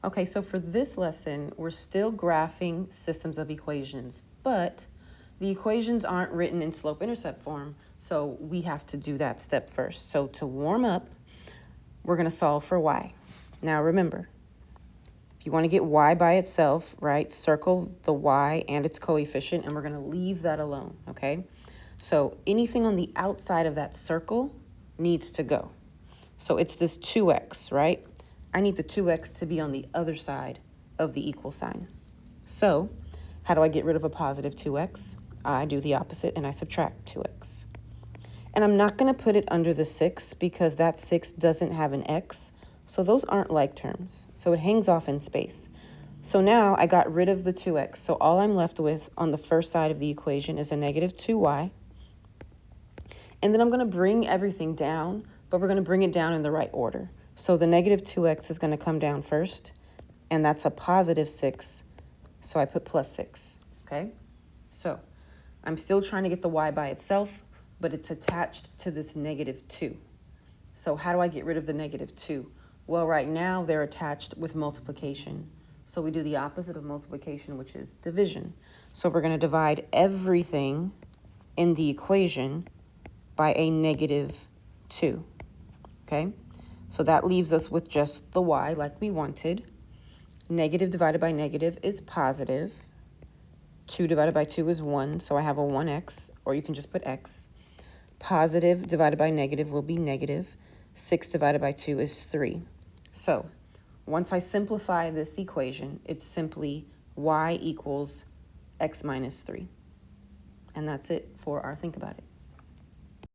Okay, so for this lesson, we're still graphing systems of equations, but the equations aren't written in slope-intercept form, so we have to do that step first. So to warm up, we're going to solve for y. Now remember, if you want to get y by itself, right, circle the y and its coefficient, and we're going to leave that alone, okay? So anything on the outside of that circle needs to go. So it's this 2x, right? I need the 2x to be on the other side of the equal sign. So how do I get rid of a positive 2x? I do the opposite and I subtract 2x. And I'm not going to put it under the 6 because that 6 doesn't have an x, so those aren't like terms. So it hangs off in space. So now I got rid of the 2x, so all I'm left with on the first side of the equation is a negative 2y. And then I'm going to bring everything down, but we're going to bring it down in the right order. So the negative 2x is going to come down first, and that's a positive 6, so I put plus 6, okay? So I'm still trying to get the y by itself, but it's attached to this negative 2. So how do I get rid of the negative 2? Well, right now they're attached with multiplication. So we do the opposite of multiplication, which is division. So we're going to divide everything in the equation by a negative 2, okay? So that leaves us with just the y like we wanted. Negative divided by negative is positive. 2 divided by 2 is 1, so I have a 1x, or you can just put x. Positive divided by negative will be negative. 6 divided by 2 is 3. So once I simplify this equation, it's simply y equals x minus 3. And that's it for our think about it.